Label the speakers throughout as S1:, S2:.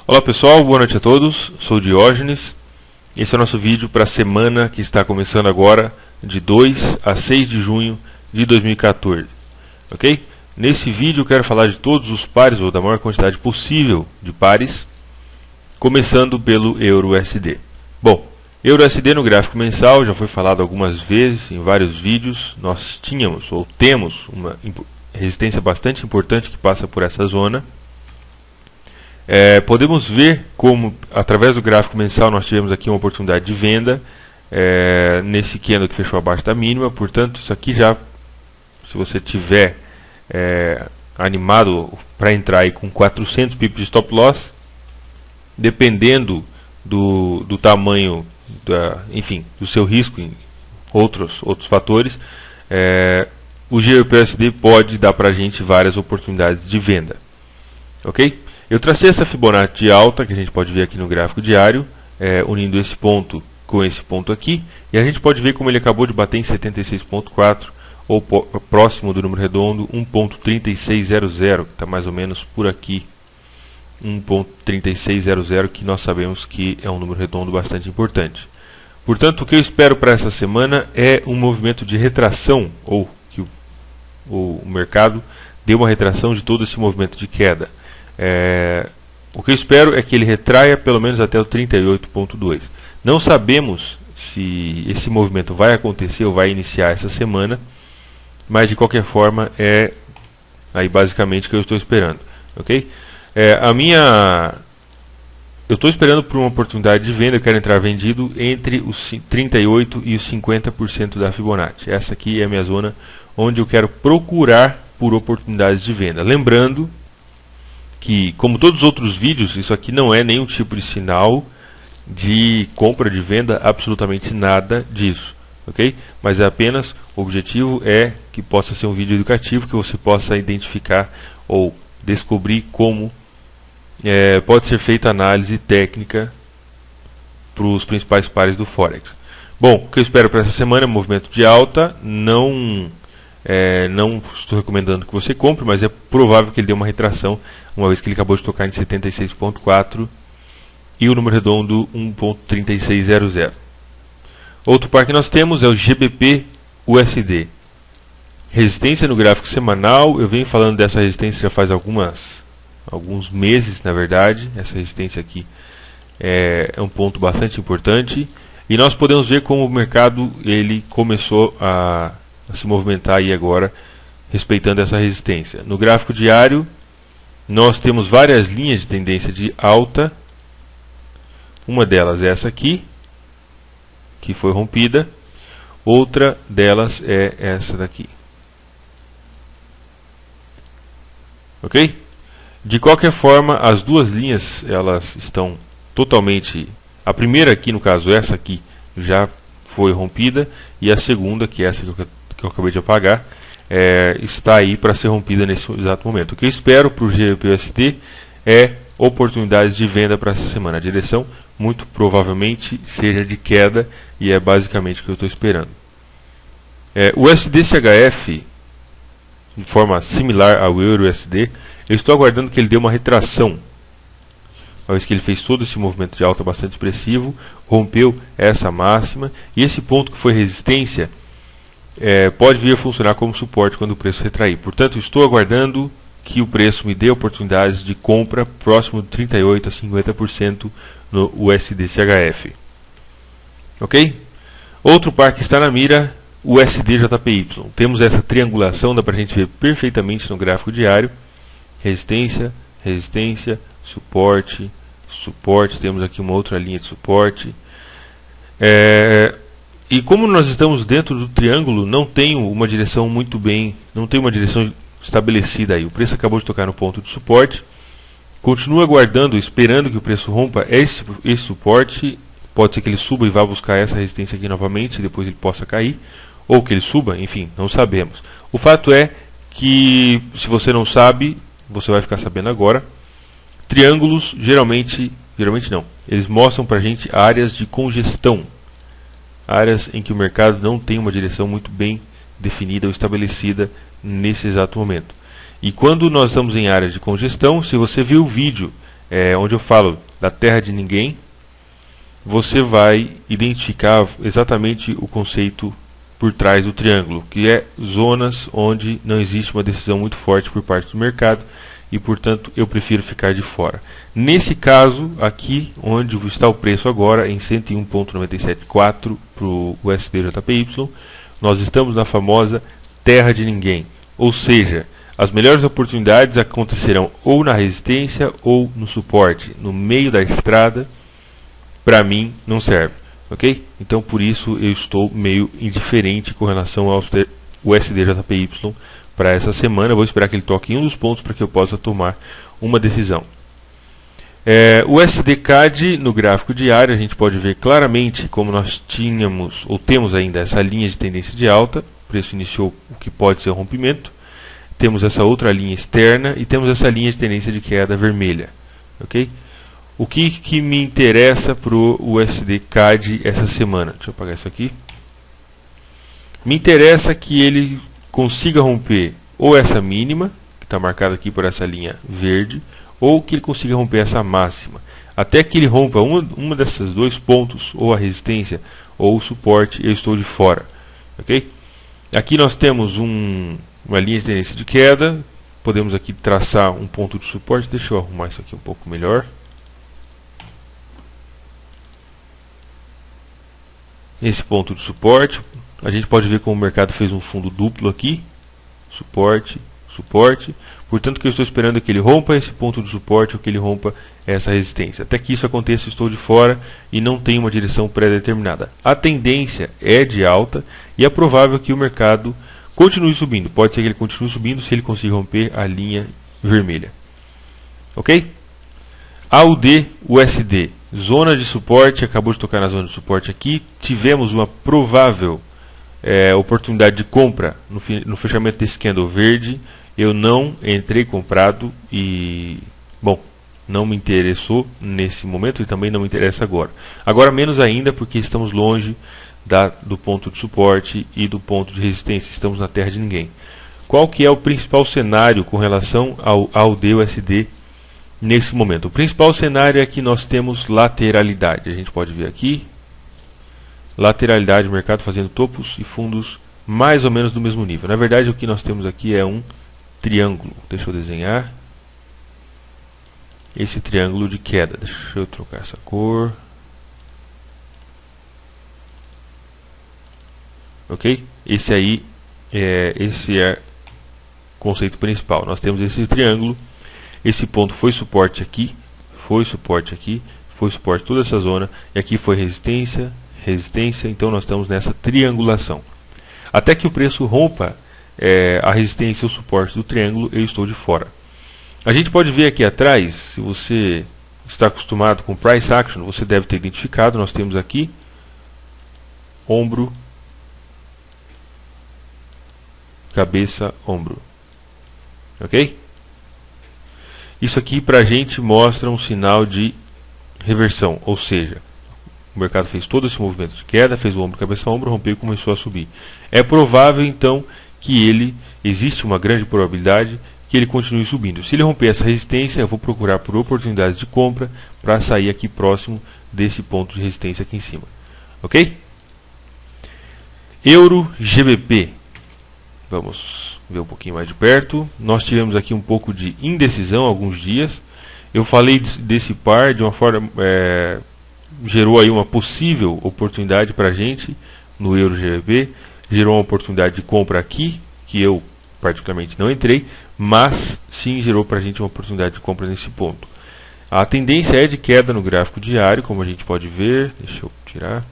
S1: Olá pessoal, boa noite a todos, sou o Diógenes. Esse é o nosso vídeo para a semana que está começando agora, de 2 a 6 de junho de 2014. Ok? Nesse vídeo eu quero falar de todos os pares, ou da maior quantidade possível de pares, começando pelo EURUSD. Bom, EURUSD no gráfico mensal já foi falado algumas vezes em vários vídeos. Nós tínhamos, ou temos, uma resistência bastante importante que passa por essa zona. Podemos ver como, através do gráfico mensal, nós tivemos aqui uma oportunidade de venda nesse candle que fechou abaixo da mínima. Portanto, isso aqui já, se você tiver animado para entrar aí com 400 pips de stop loss, dependendo do tamanho, enfim, do seu risco em outros fatores, o GBPUSD pode dar para a gente várias oportunidades de venda. Ok? Eu tracei essa Fibonacci de alta, que a gente pode ver aqui no gráfico diário, unindo esse ponto com esse ponto aqui, e a gente pode ver como ele acabou de bater em 76.4, ou próximo do número redondo, 1.3600, que está mais ou menos por aqui, 1.3600, que nós sabemos que é um número redondo bastante importante. Portanto, o que eu espero para essa semana é um movimento de retração, ou que o mercado dê uma retração de todo esse movimento de queda. O que eu espero é que ele retraia pelo menos até o 38.2. Não sabemos se esse movimento vai acontecer ou vai iniciar essa semana, mas de qualquer forma é aí basicamente o que eu estou esperando. Ok? Eu estou esperando por uma oportunidade de venda. Eu quero entrar vendido entre os 38% e os 50% da Fibonacci. Essa aqui é a minha zona onde eu quero procurar por oportunidades de venda. Lembrando que, como todos os outros vídeos, isso aqui não é nenhum tipo de sinal de compra, de venda, absolutamente nada disso, ok? Mas é apenas, o objetivo é que possa ser um vídeo educativo, que você possa identificar ou descobrir como pode ser feita análise técnica para os principais pares do Forex. Bom, o que eu espero para essa semana é um movimento de alta. Não estou recomendando que você compre, mas é provável que ele dê uma retração, uma vez que ele acabou de tocar em 76.4 e o número redondo 1.3600. Outro par que nós temos é o GBPUSD. Resistência no gráfico semanal. Eu venho falando dessa resistência já faz alguns meses, na verdade. Essa resistência aqui é um ponto bastante importante, e nós podemos ver como o mercado ele começou a se movimentar aí agora, respeitando essa resistência. No gráfico diário, nós temos várias linhas de tendência de alta. Uma delas é essa aqui, que foi rompida. Outra delas é essa daqui. Ok? De qualquer forma, as duas linhas elas estão totalmente... A primeira aqui, no caso, essa aqui, já foi rompida, e a segunda, que é essa que eu acabei de apagar, está aí para ser rompida nesse exato momento. O que eu espero para o GBPUSD é oportunidades de venda para essa semana. A direção muito provavelmente seja de queda, e é basicamente o que eu estou esperando. O USD-CHF, de forma similar ao EURUSD, eu estou aguardando que ele dê uma retração. Uma vez que ele fez todo esse movimento de alta bastante expressivo, rompeu essa máxima, e esse ponto que foi resistência pode vir a funcionar como suporte quando o preço retrair. Portanto, estou aguardando que o preço me dê oportunidades de compra próximo de 38% a 50% no USD-CHF. Ok? Outro par que está na mira, o USD-JPY. Temos essa triangulação, dá para a gente ver perfeitamente no gráfico diário. Resistência, resistência, suporte, suporte. Temos aqui uma outra linha de suporte. E como nós estamos dentro do triângulo, não tem uma direção muito bem, não tem uma direção estabelecida aí. O preço acabou de tocar no ponto de suporte. Continua aguardando, esperando que o preço rompa esse suporte. Pode ser que ele suba e vá buscar essa resistência aqui novamente, e depois ele possa cair, ou que ele suba, enfim, não sabemos. O fato é que, se você não sabe, você vai ficar sabendo agora. Triângulos geralmente não, eles mostram para a gente áreas de congestão, áreas em que o mercado não tem uma direção muito bem definida ou estabelecida nesse exato momento. E quando nós estamos em áreas de congestão, se você viu o vídeo onde eu falo da terra de ninguém, você vai identificar exatamente o conceito por trás do triângulo, que é zonas onde não existe uma decisão muito forte por parte do mercado e, portanto, eu prefiro ficar de fora. Nesse caso, aqui onde está o preço agora, em 101,974 para o USD/JPY, nós estamos na famosa terra de ninguém, ou seja, as melhores oportunidades acontecerão ou na resistência ou no suporte. No meio da estrada, para mim, não serve. Ok? Então, por isso, eu estou meio indiferente com relação ao USD/JPY para essa semana. Eu vou esperar que ele toque em um dos pontos para que eu possa tomar uma decisão. O USD/CAD no gráfico diário, a gente pode ver claramente como nós tínhamos, ou temos ainda, essa linha de tendência de alta. O preço iniciou o que pode ser um rompimento. Temos essa outra linha externa e temos essa linha de tendência de queda vermelha. Ok? O que me interessa para o USD/CAD essa semana? Deixa eu apagar isso aqui. Me interessa que ele consiga romper ou essa mínima, que está marcada aqui por essa linha verde, ou que ele consiga romper essa máxima. Até que ele rompa uma desses dois pontos, ou a resistência ou o suporte, eu estou de fora. Ok? Aqui nós temos uma linha de tendência de queda. Podemos aqui traçar um ponto de suporte. Deixa eu arrumar isso aqui um pouco melhor. Esse ponto de suporte, a gente pode ver como o mercado fez um fundo duplo aqui, suporte, suporte, portanto o que eu estou esperando é que ele rompa esse ponto de suporte ou que ele rompa essa resistência. Até que isso aconteça, eu estou de fora e não tenho uma direção pré-determinada. A tendência é de alta e é provável que o mercado continue subindo. Pode ser que ele continue subindo se ele conseguir romper a linha vermelha. Ok? AUD, USD. Zona de suporte, acabou de tocar na zona de suporte aqui. Tivemos uma provável oportunidade de compra no fechamento desse candle verde. Eu não entrei comprado e, bom, não me interessou nesse momento e também não me interessa agora. Agora menos ainda porque estamos longe do ponto de suporte e do ponto de resistência. Estamos na terra de ninguém. Qual que é o principal cenário com relação ao AUD, USD? Nesse momento, o principal cenário é que nós temos lateralidade. A gente pode ver aqui, lateralidade, o mercado fazendo topos e fundos mais ou menos do mesmo nível. Na verdade, o que nós temos aqui é um triângulo. Deixa eu desenhar esse triângulo de queda. Deixa eu trocar essa cor. Ok? Esse é o conceito principal. Nós temos esse triângulo. Esse ponto foi suporte aqui, foi suporte aqui, foi suporte toda essa zona, e aqui foi resistência, resistência, então nós estamos nessa triangulação. Até que o preço rompa a resistência e o suporte do triângulo, eu estou de fora. A gente pode ver aqui atrás, se você está acostumado com Price Action, você deve ter identificado, nós temos aqui ombro, cabeça, ombro. Ok? Isso aqui para a gente mostra um sinal de reversão, ou seja, o mercado fez todo esse movimento de queda, fez o ombro, cabeça, ombro, rompeu e começou a subir. É provável então que existe uma grande probabilidade que ele continue subindo. Se ele romper essa resistência, eu vou procurar por oportunidades de compra para sair aqui próximo desse ponto de resistência aqui em cima. Ok? Euro GBP. Vamos ver um pouquinho mais de perto. Nós tivemos aqui um pouco de indecisão alguns dias. Eu falei desse par de uma forma, gerou aí uma possível oportunidade para a gente no Euro GBP, gerou uma oportunidade de compra aqui, que eu particularmente não entrei, mas sim gerou para a gente uma oportunidade de compra nesse ponto. A tendência é de queda no gráfico diário, como a gente pode ver. Deixa eu tirar.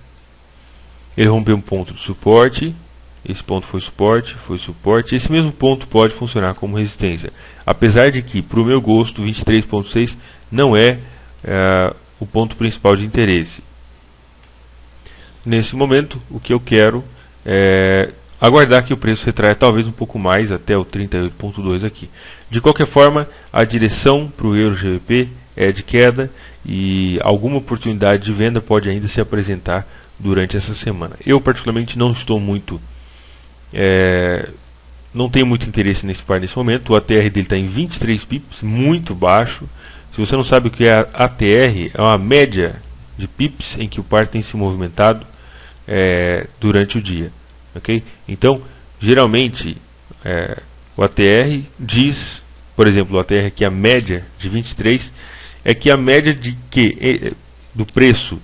S1: Ele rompeu um ponto de suporte. Esse ponto foi suporte, foi suporte. Esse mesmo ponto pode funcionar como resistência. Apesar de que, para o meu gosto, 23.6 não é o ponto principal de interesse. Nesse momento, o que eu quero é aguardar que o preço retraia talvez um pouco mais, até o 38.2 aqui. De qualquer forma, a direção para o Euro GBP é de queda e alguma oportunidade de venda pode ainda se apresentar durante essa semana. Eu particularmente não estou muito... não tenho muito interesse nesse par nesse momento. O ATR dele está em 23 pips, muito baixo. Se você não sabe o que é ATR, é uma média de pips em que o par tem se movimentado durante o dia. Okay? Então, geralmente, o ATR diz, por exemplo, o ATR aqui, a média de 23, é que a média do preço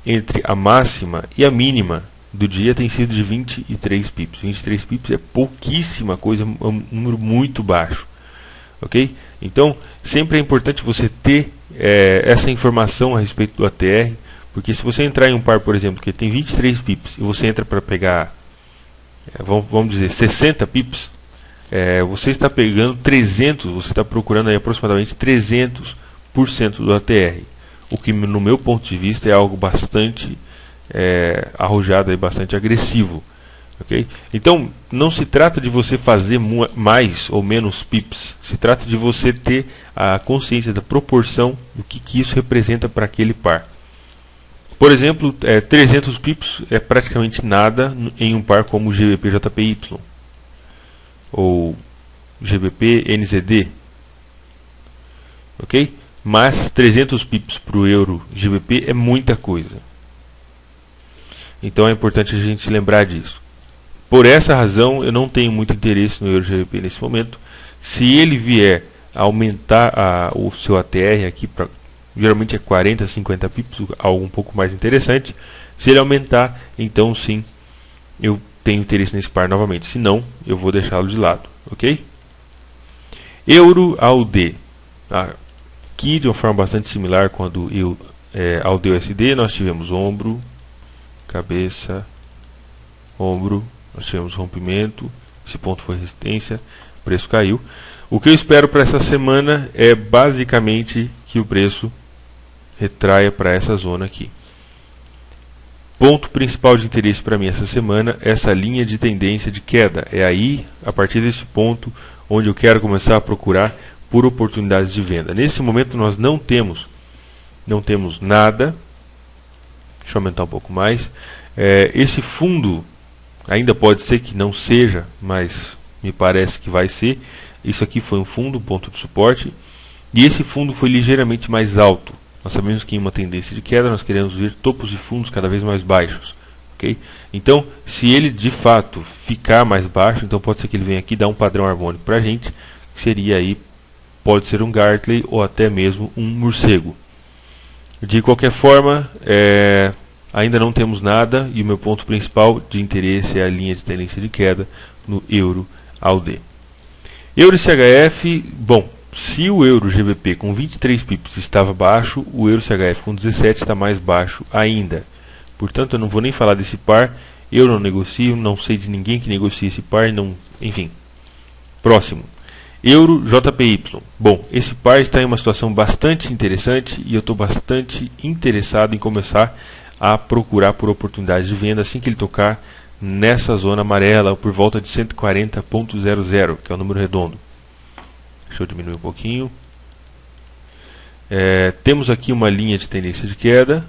S1: entre a máxima e a mínima do dia tem sido de 23 pips. 23 pips é pouquíssima coisa, é um número muito baixo. Ok? Então, sempre é importante você ter essa informação a respeito do ATR, porque se você entrar em um par, por exemplo, que tem 23 pips, e você entra para pegar, vamos dizer, 60 pips, você está pegando 300, você está procurando aí aproximadamente 300% do ATR, o que no meu ponto de vista é algo bastante arrojado e bastante agressivo. Okay? Então, não se trata de você fazer mais ou menos pips, se trata de você ter a consciência da proporção do que isso representa para aquele par. Por exemplo, 300 pips é praticamente nada em um par como o GBP-JPY ou GBP-NZD, ok? Mas 300 pips para o euro GBP é muita coisa. Então é importante a gente lembrar disso. Por essa razão, eu não tenho muito interesse no euro GBP nesse momento. Se ele vier a aumentar o seu ATR aqui para, geralmente é 40, 50 pips, algo um pouco mais interessante. Se ele aumentar, então sim, eu tenho interesse nesse par novamente. Se não, eu vou deixá-lo de lado, ok? Euro AUD. Aqui, de uma forma bastante similar, quando AUD USD, nós tivemos ombro, cabeça, ombro, nós tivemos rompimento, esse ponto foi resistência, o preço caiu. O que eu espero para essa semana é basicamente que o preço retraia para essa zona aqui. Ponto principal de interesse para mim essa semana é essa linha de tendência de queda. É aí, a partir desse ponto, onde eu quero começar a procurar por oportunidades de venda. Nesse momento nós não temos nada. Deixa eu aumentar um pouco mais. Esse fundo ainda pode ser que não seja, mas me parece que vai ser. Isso aqui foi um fundo, ponto de suporte, e esse fundo foi ligeiramente mais alto. Nós sabemos que em uma tendência de queda nós queremos ver topos de fundos cada vez mais baixos. Okay? Então, se ele de fato ficar mais baixo, então pode ser que ele venha aqui dar um padrão harmônico para a gente, que seria aí, pode ser um Gartley ou até mesmo um morcego. De qualquer forma, ainda não temos nada, e o meu ponto principal de interesse é a linha de tendência de queda no euro AUD. Euro CHF, bom, se o euro GBP com 23 pips estava baixo, o euro CHF com 17 está mais baixo ainda. Portanto, eu não vou nem falar desse par, eu não negocio, não sei de ninguém que negocie esse par, não, enfim. Próximo. Euro JPY. Bom, esse par está em uma situação bastante interessante e eu estou bastante interessado em começar a procurar por oportunidades de venda assim que ele tocar nessa zona amarela por volta de 140.00, que é o número redondo. Deixa eu diminuir um pouquinho. Temos aqui uma linha de tendência de queda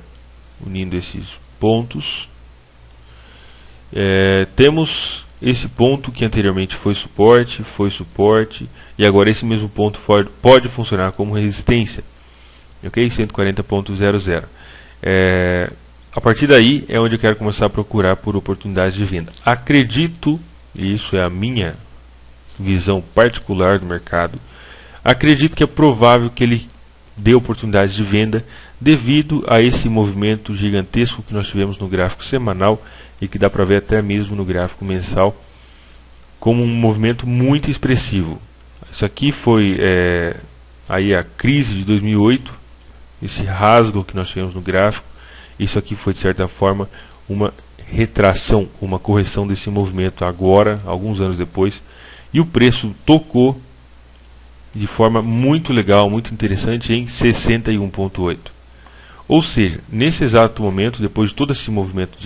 S1: unindo esses pontos. Temos esse ponto que anteriormente foi suporte, e agora esse mesmo ponto pode funcionar como resistência, ok? 140.00. A partir daí é onde eu quero começar a procurar por oportunidades de venda. Acredito, e isso é a minha visão particular do mercado, acredito que é provável que ele dê oportunidades de venda devido a esse movimento gigantesco que nós tivemos no gráfico semanal e que dá para ver até mesmo no gráfico mensal como um movimento muito expressivo. Isso aqui foi aí a crise de 2008, esse rasgo que nós tivemos no gráfico. Isso aqui foi de certa forma uma retração, uma correção desse movimento agora, alguns anos depois, e o preço tocou de forma muito legal, muito interessante em 61.8. Ou seja, nesse exato momento, depois de todo esse movimento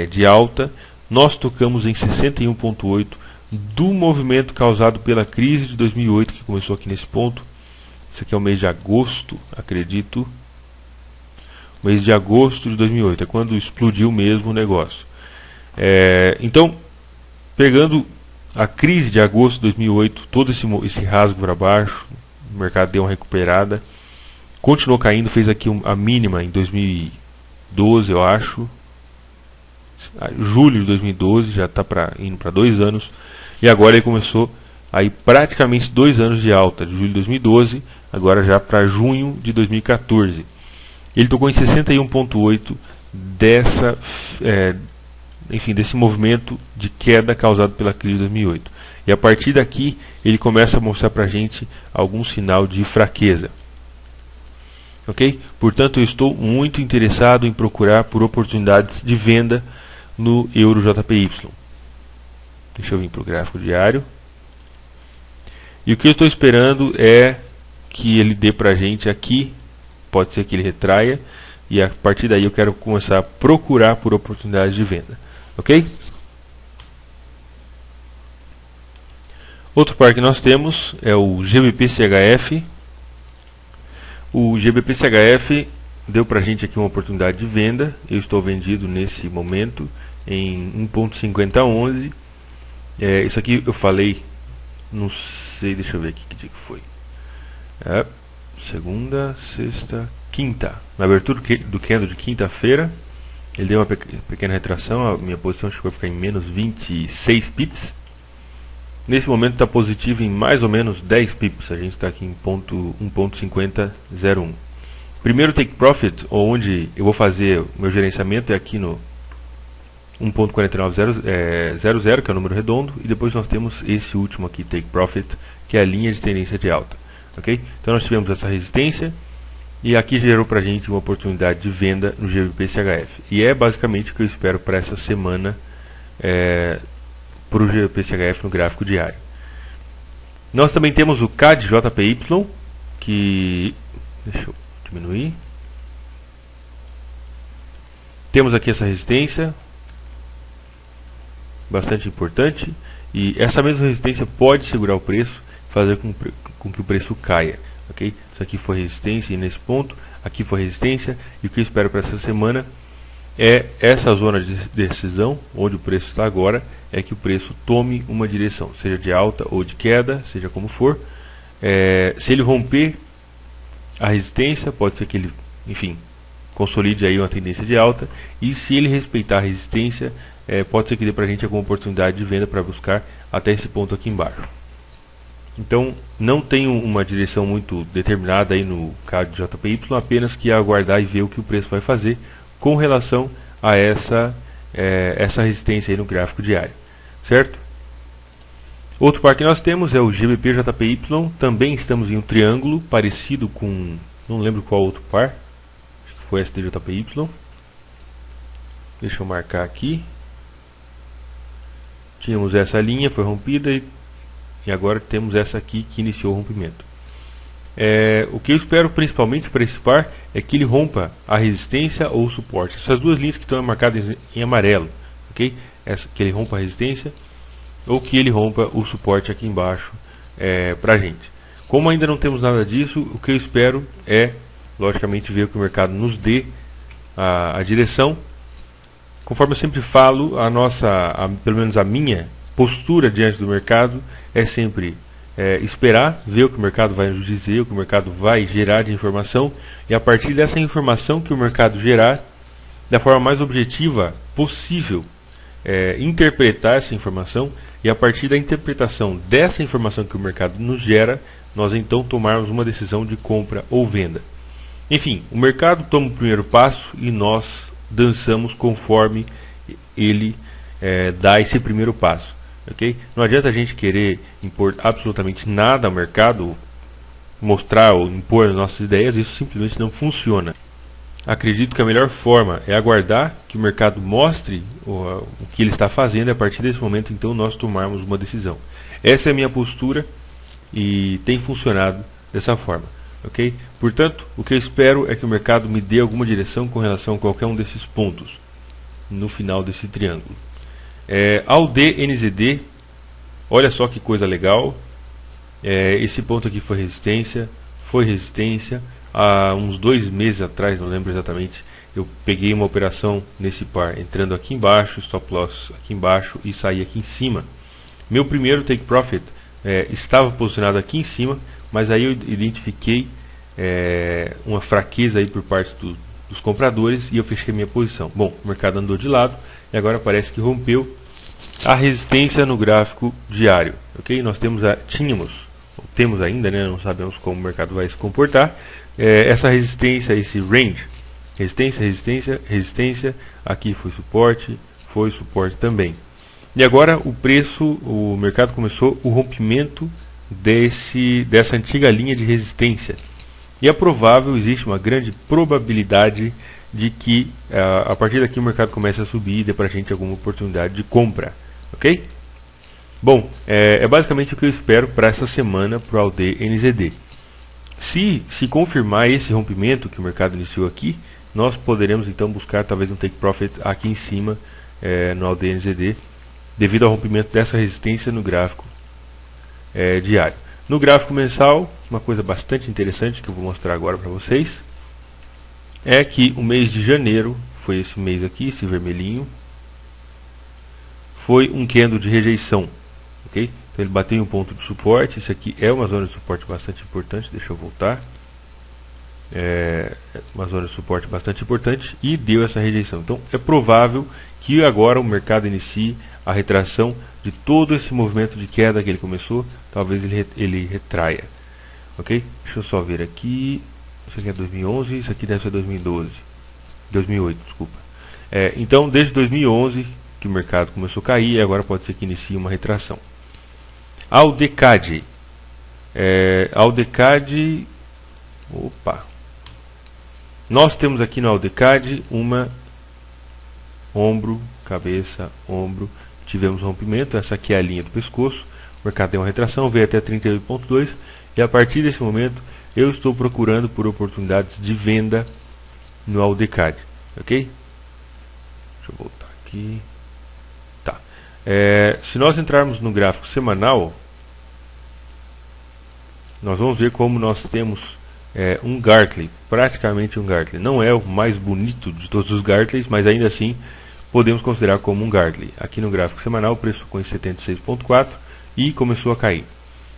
S1: de alta, nós tocamos em 61.8 do movimento causado pela crise de 2008, que começou aqui nesse ponto. Isso aqui é o mês de agosto, acredito. Mês de agosto de 2008, é quando explodiu mesmo o negócio. Então, pegando a crise de agosto de 2008, todo esse rasgo para baixo, o mercado deu uma recuperada, continuou caindo, fez aqui a mínima em 2012, eu acho, julho de 2012, já está indo para 2 anos, e agora ele começou aí praticamente 2 anos de alta, de julho de 2012, agora já para junho de 2014. Ele tocou em 61,8 desse movimento de queda causado pela crise de 2008. E a partir daqui ele começa a mostrar para a gente algum sinal de fraqueza. Ok? Portanto, eu estou muito interessado em procurar por oportunidades de venda no Euro JPY. Deixa eu vir para o gráfico diário. E o que eu estou esperando é que ele dê para a gente aqui, pode ser que ele retraia, e a partir daí eu quero começar a procurar por oportunidades de venda. Ok? Outro par que nós temos é o GBP-CHF. O GBP-CHF deu para a gente aqui uma oportunidade de venda. Eu estou vendido nesse momento em 1.5011. Isso aqui eu falei, não sei, deixa eu ver aqui que dia que foi. Segunda, sexta, quinta. Na abertura do candle de quinta-feira, ele deu uma pequena retração. A minha posição chegou a ficar em menos 26 pips. Nesse momento está positivo em mais ou menos 10 pips. A gente está aqui em 1.5001. Primeiro take profit, onde eu vou fazer o meu gerenciamento, é aqui no 1.4900, que é o número redondo, e depois nós temos esse último aqui, take profit, que é a linha de tendência de alta. Okay? Então nós tivemos essa resistência, e aqui gerou para a gente uma oportunidade de venda no GBP-CHF. E é basicamente o que eu espero para essa semana para o GBP-CHF no gráfico diário. Nós também temos o CAD-JPY, que... deixa eu diminuir. Temos aqui essa resistência, bastante importante, e essa mesma resistência pode segurar o preço, fazer com que o preço caia. Okay? Isso aqui foi resistência, e nesse ponto, aqui foi resistência, e o que eu espero para essa semana é essa zona de decisão, onde o preço está agora, é que o preço tome uma direção, seja de alta ou de queda, seja como for. Se ele romper a resistência, pode ser que ele, enfim, consolide aí uma tendência de alta, e se ele respeitar a resistência, pode ser que dê para a gente alguma oportunidade de venda para buscar até esse ponto aqui embaixo. Então, não tenho uma direção muito determinada aí no CAD-JPY, apenas que aguardar e ver o que o preço vai fazer com relação a essa resistência aí no gráfico diário, certo? Outro par que nós temos é o GBP-JPY, também estamos em um triângulo parecido com, não lembro qual outro par, acho que foi STJPY. Deixa eu marcar aqui. Tínhamos essa linha, foi rompida, e agora temos essa aqui que iniciou o rompimento. O que eu espero principalmente para esse par é que ele rompa a resistência ou o suporte. Essas duas linhas que estão marcadas em amarelo, ok? Que ele rompa a resistência ou que ele rompa o suporte aqui embaixo para a gente. Como ainda não temos nada disso, o que eu espero é, logicamente, ver que o mercado nos dê a direção. Conforme eu sempre falo, pelo menos a minha postura diante do mercado é sempre esperar, ver o que o mercado vai nos dizer, o que o mercado vai gerar de informação, e a partir dessa informação que o mercado gerar, da forma mais objetiva possível, interpretar essa informação, e a partir da interpretação dessa informação que o mercado nos gera, nós então tomarmos uma decisão de compra ou venda. Enfim, o mercado toma o primeiro passo e nós dançamos conforme ele dá esse primeiro passo. Okay? Não adianta a gente querer impor absolutamente nada ao mercado, mostrar ou impor as nossas ideias, isso simplesmente não funciona. Acredito que a melhor forma é aguardar que o mercado mostre o que ele está fazendo, e a partir desse momento então nós tomarmos uma decisão. Essa é a minha postura e tem funcionado dessa forma. Okay? Portanto, o que eu espero é que o mercado me dê alguma direção com relação a qualquer um desses pontos no final desse triângulo. Ao DNZD, olha só que coisa legal. Esse ponto aqui foi resistência. Há uns 2 meses atrás, não lembro exatamente, eu peguei uma operação nesse par, entrando aqui embaixo, stop loss aqui embaixo e saí aqui em cima. Meu primeiro take profit estava posicionado aqui em cima, mas aí eu identifiquei uma fraqueza aí por parte dos compradores e eu fechei minha posição. Bom, o mercado andou de lado e agora parece que rompeu a resistência no gráfico diário. Ok? Nós temos ainda, né, não sabemos como o mercado vai se comportar, essa resistência, esse range, resistência, resistência, resistência, aqui foi suporte também. E agora o mercado começou o rompimento dessa antiga linha de resistência. E é provável, existe uma grande probabilidade de que a partir daqui o mercado comece a subir e dê para a gente alguma oportunidade de compra. Ok? Bom, é basicamente o que eu espero para essa semana para o AUD NZD. Se confirmar esse rompimento que o mercado iniciou aqui, nós poderemos então buscar talvez um take profit aqui em cima no AUD NZD, devido ao rompimento dessa resistência no gráfico diário. No gráfico mensal, uma coisa bastante interessante que eu vou mostrar agora para vocês é que o mês de janeiro, foi esse mês aqui, esse vermelhinho, foi um candle de rejeição. Okay? Então ele bateu em um ponto de suporte. Isso aqui é uma zona de suporte bastante importante. Deixa eu voltar. Uma zona de suporte bastante importante e deu essa rejeição. Então é provável que agora o mercado inicie a retração de todo esse movimento de queda que ele começou. Talvez ele retraia. Ok? Deixa eu só ver aqui. Isso aqui é 2011. Isso aqui deve ser 2012. 2008, desculpa. Então desde 2011 que o mercado começou a cair e agora pode ser que inicie uma retração. AUD-CAD. AUD-CAD. Opa! Nós temos aqui no AUD-CAD uma ombro, cabeça, ombro. Tivemos rompimento. Essa aqui é a linha do pescoço. O mercado deu uma retração, veio até 38,2 e a partir desse momento eu estou procurando por oportunidades de venda no AUD-CAD. Ok? Deixa eu voltar aqui. Tá. Se nós entrarmos no gráfico semanal, nós vamos ver como nós temos um Gartley, praticamente um Gartley. Não é o mais bonito de todos os Gartleys, mas ainda assim podemos considerar como um Gartley. Aqui no gráfico semanal o preço ficou em 76,4 e começou a cair.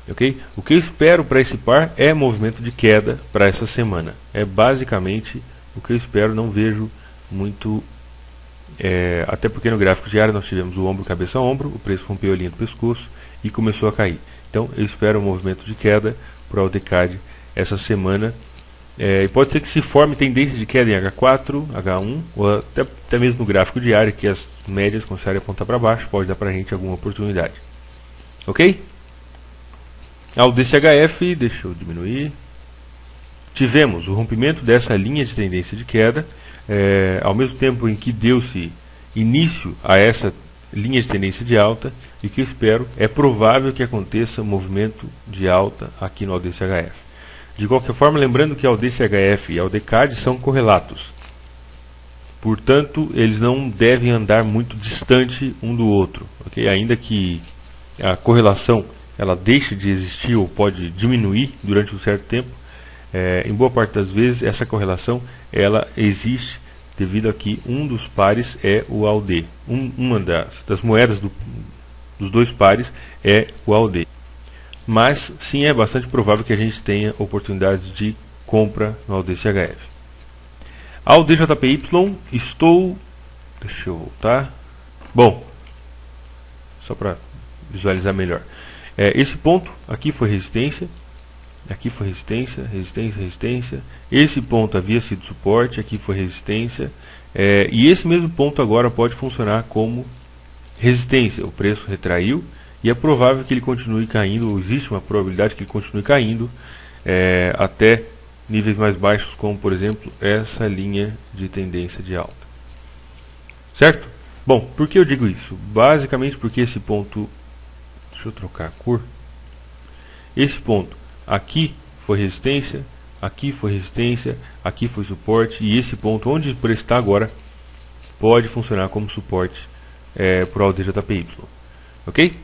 S1: Okay? O que eu espero para esse par é movimento de queda para essa semana. É basicamente o que eu espero, não vejo muito... até porque no gráfico diário nós tivemos o ombro, cabeça, ombro, o preço rompeu a linha do pescoço e começou a cair. Então eu espero um movimento de queda para o AUD-CAD essa semana. E pode ser que se forme tendência de queda em H4, H1, ou até mesmo no gráfico diário, que as médias começarem a apontar para baixo, pode dar para a gente alguma oportunidade. Ok? AUD-CHF, deixa eu diminuir. Tivemos o rompimento dessa linha de tendência de queda, ao mesmo tempo em que deu-se início a essa linha de tendência de alta, e que eu espero, é provável que aconteça um movimento de alta aqui no AUD-CHF. De qualquer forma, lembrando que AUD-CHF e AUD-CAD são correlatos. Portanto, eles não devem andar muito distante um do outro. Okay? Ainda que a correlação ela deixe de existir ou pode diminuir durante um certo tempo, em boa parte das vezes essa correlação ela existe devido a que um dos pares é o AUD. Uma das moedas dos dois pares é o AUD. Mas sim, é bastante provável que a gente tenha oportunidades de compra no AUD-CHF. AUD-JPY, deixa eu voltar. Bom, só para visualizar melhor. Esse ponto aqui foi resistência. Aqui foi resistência, resistência, resistência. Esse ponto havia sido suporte, aqui foi resistência. E esse mesmo ponto agora pode funcionar como resistência. O preço retraiu e é provável que ele continue caindo, ou existe uma probabilidade que ele continue caindo até níveis mais baixos, como por exemplo essa linha de tendência de alta. Certo? Bom, por que eu digo isso? Basicamente porque esse ponto... Deixa eu trocar a cor. Esse ponto aqui foi resistência, aqui foi resistência, aqui foi suporte, e esse ponto onde o preço está agora pode funcionar como suporte para o AUD-JPY. Ok?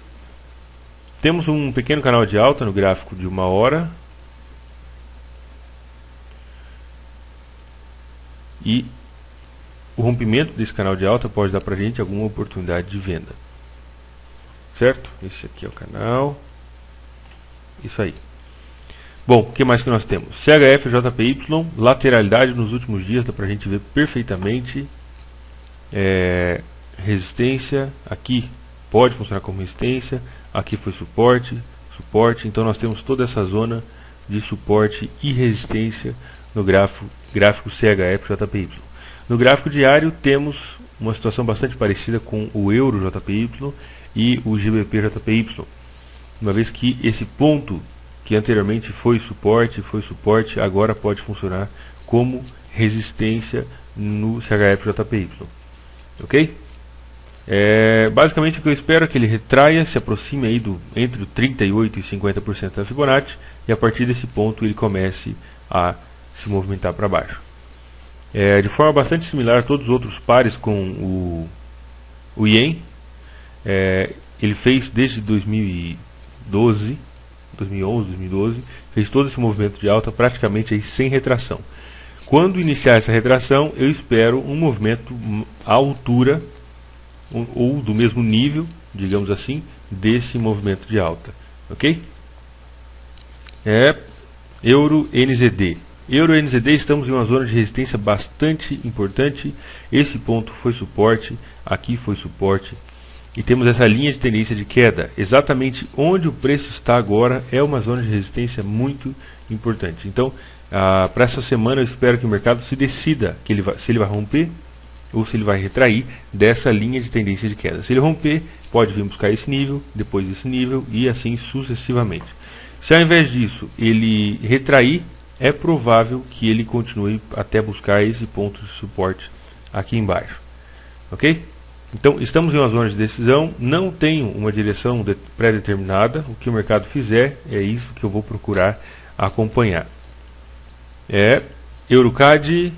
S1: Temos um pequeno canal de alta no gráfico de 1 hora. E o rompimento desse canal de alta pode dar para a gente alguma oportunidade de venda. Certo? Esse aqui é o canal. Isso aí. Bom, o que mais que nós temos? CHF, JPY, lateralidade nos últimos dias, dá pra gente ver perfeitamente. Resistência, aqui pode funcionar como resistência, aqui foi suporte, então nós temos toda essa zona de suporte e resistência no gráfico CHF, JPY. No gráfico diário temos uma situação bastante parecida com o Euro JPY e o GBP JPY, uma vez que esse ponto que anteriormente foi suporte, agora pode funcionar como resistência no CHF JPY. Ok? Basicamente o que eu espero é que ele retraia, se aproxime aí entre o 38% e 50% da Fibonacci, e a partir desse ponto ele comece a se movimentar para baixo. De forma bastante similar a todos os outros pares com o Yen, ele fez desde 2011, 2012, fez todo esse movimento de alta praticamente aí sem retração. Quando iniciar essa retração, eu espero um movimento à altura ou do mesmo nível, digamos assim, desse movimento de alta. Ok? Euro NZD. Euro NZD, estamos em uma zona de resistência bastante importante. Esse ponto foi suporte, aqui foi suporte. E temos essa linha de tendência de queda. Exatamente onde o preço está agora é uma zona de resistência muito importante. Então, para essa semana eu espero que o mercado se decida se ele vai romper ou se ele vai retrair dessa linha de tendência de queda. Se ele romper, pode vir buscar esse nível, depois esse nível e assim sucessivamente. Se ao invés disso ele retrair, é provável que ele continue até buscar esse ponto de suporte aqui embaixo. Ok? Então, estamos em uma zona de decisão, não tenho uma direção pré-determinada, o que o mercado fizer é isso que eu vou procurar acompanhar. EuroCAD,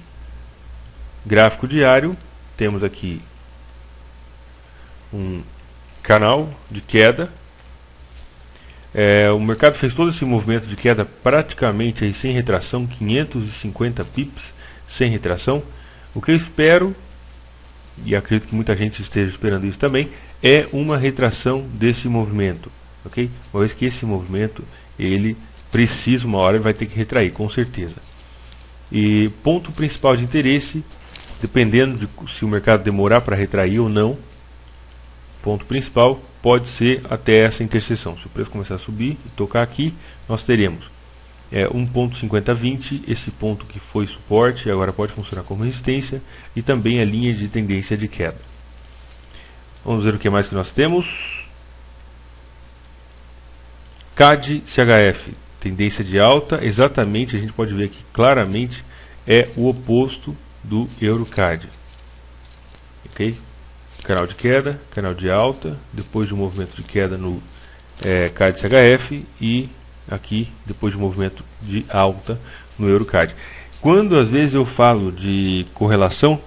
S1: gráfico diário, temos aqui um canal de queda. O mercado fez todo esse movimento de queda praticamente aí sem retração, 550 pips sem retração. O que eu espero, e acredito que muita gente esteja esperando isso também, é uma retração desse movimento, ok? Uma vez que esse movimento, ele precisa, uma hora ele vai ter que retrair, com certeza. E ponto principal de interesse, dependendo de se o mercado demorar para retrair ou não, ponto principal pode ser até essa interseção. Se o preço começar a subir e tocar aqui, nós teremos 1.5020, esse ponto que foi suporte, agora pode funcionar como resistência, e também a linha de tendência de queda. Vamos ver o que mais que nós temos. CAD CHF, tendência de alta, exatamente, a gente pode ver aqui claramente, é o oposto do EuroCAD. Ok? Canal de queda, canal de alta, depois de um movimento de queda no CAD CHF e aqui depois de um movimento de alta no EuroCAD. Quando às vezes eu falo de correlação,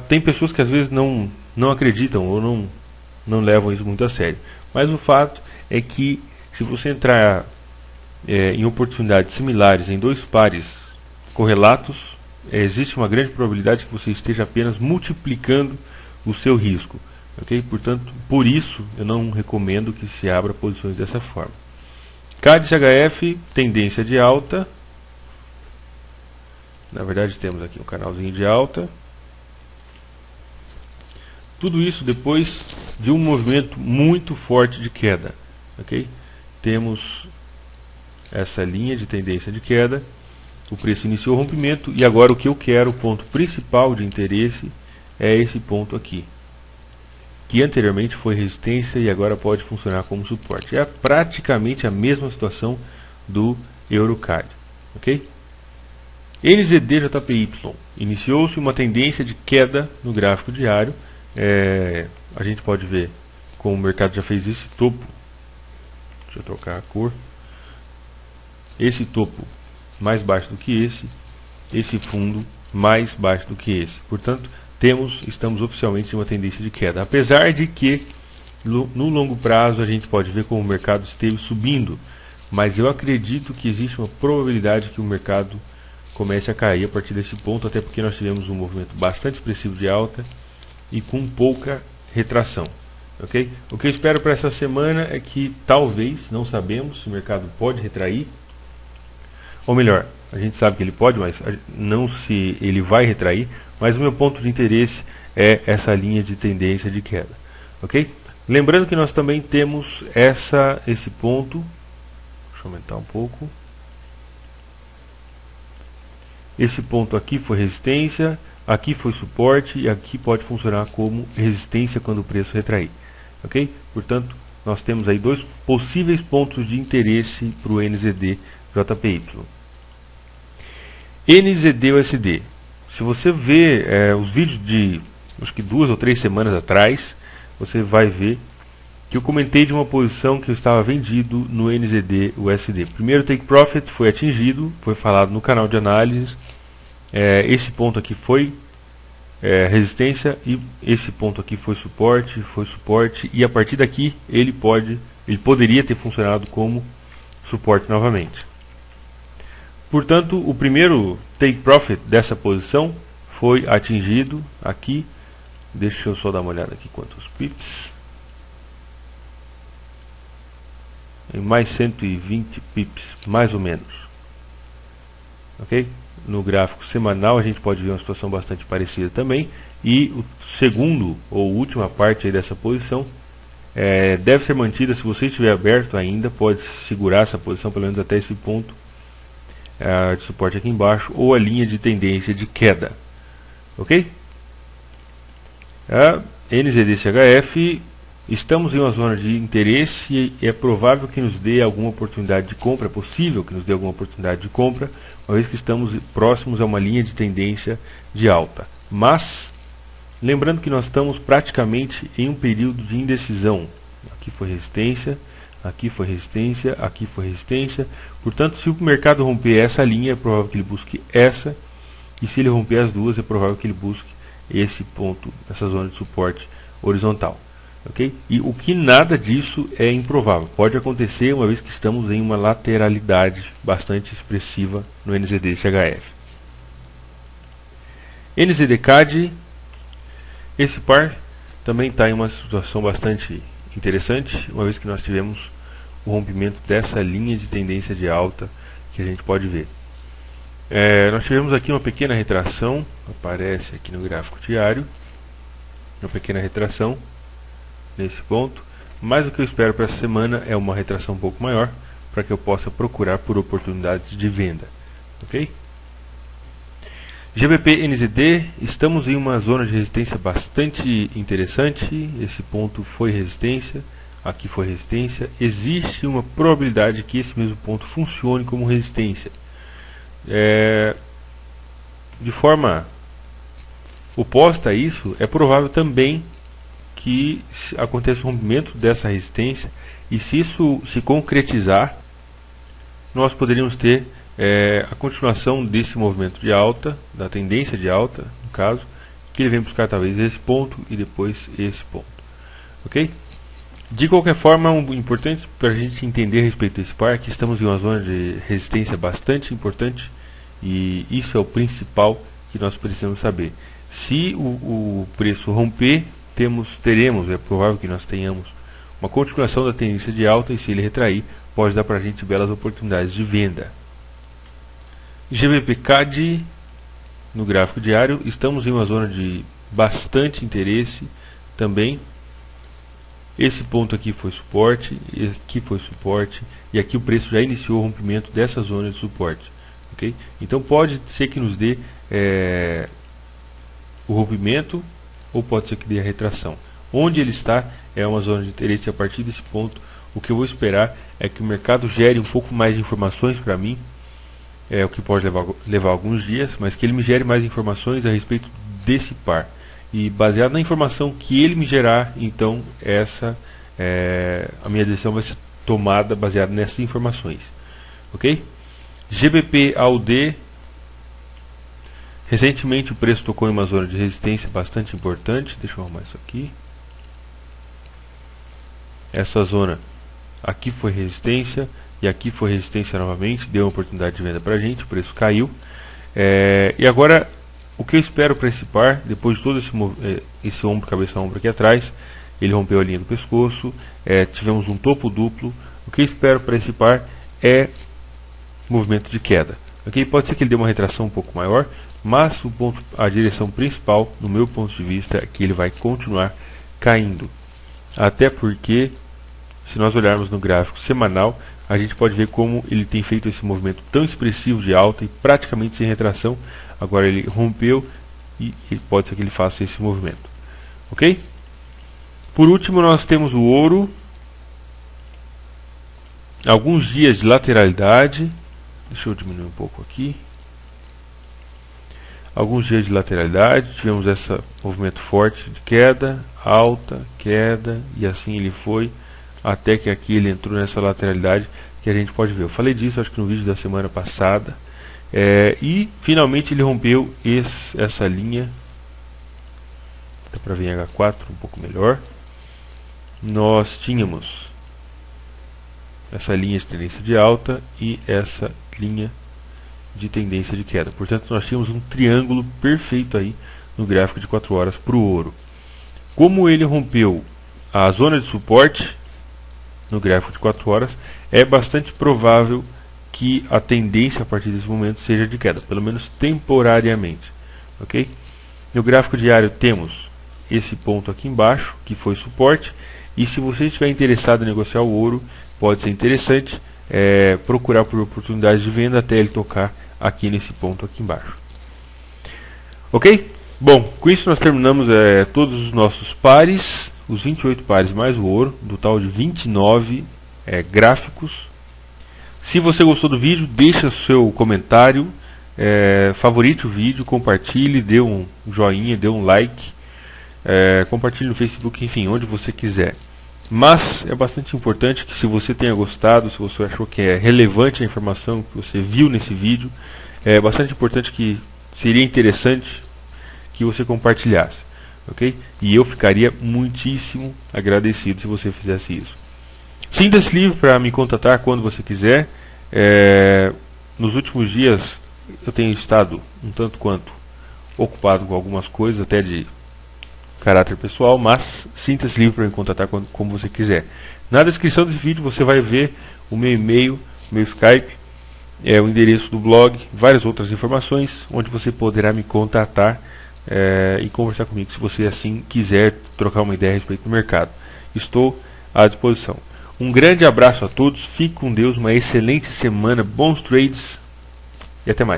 S1: tem pessoas que às vezes não acreditam ou não levam isso muito a sério. Mas o fato é que se você entrar em oportunidades similares em dois pares correlatos, existe uma grande probabilidade que você esteja apenas multiplicando o seu risco. Okay? Portanto, por isso eu não recomendo que se abra posições dessa forma. CAD CHF, tendência de alta. Na verdade temos aqui um canalzinho de alta. Tudo isso depois de um movimento muito forte de queda. Okay? Temos essa linha de tendência de queda. O preço iniciou o rompimento e agora o que eu quero, o ponto principal de interesse, é esse ponto aqui, que anteriormente foi resistência e agora pode funcionar como suporte. É praticamente a mesma situação do EuroCAD. Ok? NZD-JPY. Iniciou-se uma tendência de queda no gráfico diário. A gente pode ver como o mercado já fez esse topo. Deixa eu trocar a cor. Esse topo mais baixo do que esse fundo mais baixo do que esse. Portanto, estamos oficialmente em uma tendência de queda. Apesar de que no longo prazo a gente pode ver como o mercado esteve subindo, mas eu acredito que existe uma probabilidade que o mercado comece a cair a partir desse ponto, até porque nós tivemos um movimento bastante expressivo de alta e com pouca retração. Okay? O que eu espero para essa semana é que talvez, não sabemos se o mercado pode retrair ou melhor, a gente sabe que ele pode, mas não se ele vai retrair, mas o meu ponto de interesse é essa linha de tendência de queda, ok? Lembrando que nós também temos esse ponto, deixa eu aumentar um pouco, esse ponto aqui foi resistência, aqui foi suporte e aqui pode funcionar como resistência quando o preço retrair, ok? Portanto, nós temos aí dois possíveis pontos de interesse para o NZD JPY. NZD-USD. Se você ver os vídeos de acho que 2 ou 3 semanas atrás, você vai ver que eu comentei de uma posição que eu estava vendido no NZD-USD. Primeiro take profit foi atingido, foi falado no canal de análise. Esse ponto aqui foi resistência e esse ponto aqui foi suporte, e a partir daqui ele poderia ter funcionado como suporte novamente. Portanto, o primeiro take profit dessa posição foi atingido aqui. Deixa eu só dar uma olhada aqui quantos pips. Em mais 120 pips, mais ou menos. Ok? No gráfico semanal a gente pode ver uma situação bastante parecida também. E o segundo ou última parte aí dessa posição deve ser mantida. Se você estiver aberto ainda, pode segurar essa posição pelo menos até esse ponto de suporte aqui embaixo, ou a linha de tendência de queda. Ok? NZD-CHF, estamos em uma zona de interesse e é provável que nos dê alguma oportunidade de compra, é possível que nos dê alguma oportunidade de compra, uma vez que estamos próximos a uma linha de tendência de alta. Mas, lembrando que nós estamos praticamente em um período de indecisão. Aqui foi resistência, aqui foi resistência, aqui foi resistência. Portanto, se o mercado romper essa linha, é provável que ele busque essa, e se ele romper as duas, é provável que ele busque esse ponto, essa zona de suporte horizontal. Okay? E o que nada disso é improvável. Pode acontecer uma vez que estamos em uma lateralidade bastante expressiva no NZD-CHF. NZD-CAD, esse par também está em uma situação bastante interessante, uma vez que nós tivemos o rompimento dessa linha de tendência de alta que a gente pode ver. Nós tivemos aqui uma pequena retração, aparece aqui no gráfico diário, uma pequena retração nesse ponto, mas o que eu espero para essa semana é uma retração um pouco maior, para que eu possa procurar por oportunidades de venda. Ok? GBP-NZD, estamos em uma zona de resistência bastante interessante, esse ponto foi resistência, aqui foi resistência, existe uma probabilidade que esse mesmo ponto funcione como resistência. De forma oposta a isso, é provável também que aconteça o rompimento dessa resistência, e se isso se concretizar, nós poderíamos ter a continuação desse movimento de alta, da tendência de alta, no caso, que ele vem buscar talvez esse ponto e depois esse ponto. Ok? De qualquer forma, o importante para a gente entender a respeito desse par é que estamos em uma zona de resistência bastante importante, e isso é o principal que nós precisamos saber. Se o preço romper, teremos, é provável que nós tenhamos uma continuação da tendência de alta, e se ele retrair, pode dar para a gente belas oportunidades de venda. GBP-CAD, no gráfico diário, estamos em uma zona de bastante interesse também. Esse ponto aqui foi suporte, aqui foi suporte, e aqui o preço já iniciou o rompimento dessa zona de suporte. Okay? Então pode ser que nos dê o rompimento, ou pode ser que dê a retração. Onde ele está é uma zona de interesse. A partir desse ponto, o que eu vou esperar é que o mercado gere um pouco mais de informações para mim, o que pode levar alguns dias, mas que ele me gere mais informações a respeito desse par. E baseado na informação que ele me gerar, então a minha decisão vai ser tomada baseada nessas informações. Ok? GBP-AUD, recentemente o preço tocou em uma zona de resistência bastante importante. Deixa eu arrumar isso aqui. Essa zona aqui foi resistência e aqui foi resistência novamente, deu uma oportunidade de venda para a gente, o preço caiu. E agora, o que eu espero para esse par, depois de todo esse ombro, cabeça ombro aqui atrás, ele rompeu a linha do pescoço, tivemos um topo duplo. O que eu espero para esse par é movimento de queda. Ok? Pode ser que ele dê uma retração um pouco maior, mas a direção principal, no meu ponto de vista, é que ele vai continuar caindo. Até porque, se nós olharmos no gráfico semanal, a gente pode ver como ele tem feito esse movimento tão expressivo de alta e praticamente sem retração. Agora ele rompeu e pode ser que ele faça esse movimento. Ok? Por último, nós temos o ouro. Alguns dias de lateralidade. Deixa eu diminuir um pouco aqui. Alguns dias de lateralidade. Tivemos esse movimento forte de queda, alta, queda, e assim ele foi, até que aqui ele entrou nessa lateralidade que a gente pode ver. Eu falei disso acho que no vídeo da semana passada. E finalmente ele rompeu essa linha. Dá para ver em H4 um pouco melhor. Nós tínhamos essa linha de tendência de alta e essa linha de tendência de queda. Portanto, nós tínhamos um triângulo perfeito aí no gráfico de 4 horas para o ouro. Como ele rompeu a zona de suporte no gráfico de 4 horas, é bastante provável que a tendência a partir desse momento seja de queda, pelo menos temporariamente. Ok? No gráfico diário temos esse ponto aqui embaixo, que foi suporte, e se você estiver interessado em negociar o ouro, pode ser interessante procurar por oportunidades de venda até ele tocar aqui nesse ponto aqui embaixo. Ok? Bom, com isso nós terminamos todos os nossos pares, os 28 pares mais o ouro, do total de 29 gráficos. Se você gostou do vídeo, deixa seu comentário, favorite o vídeo, compartilhe, dê um joinha, dê um like, compartilhe no Facebook, enfim, onde você quiser. Mas é bastante importante que, se você tenha gostado, se você achou que é relevante a informação que você viu nesse vídeo, é bastante importante, que seria interessante que você compartilhasse, ok? E eu ficaria muitíssimo agradecido se você fizesse isso. Sinta-se livre para me contatar quando você quiser. Nos últimos dias eu tenho estado um tanto quanto ocupado com algumas coisas, até de caráter pessoal, mas sinta-se livre para me contatar como você quiser. Na descrição desse vídeo você vai ver o meu e-mail, meu Skype, o endereço do blog, várias outras informações, onde você poderá me contatar e conversar comigo se você assim quiser trocar uma ideia a respeito do mercado. Estou à disposição. Um grande abraço a todos, fique com Deus, uma excelente semana, bons trades e até mais.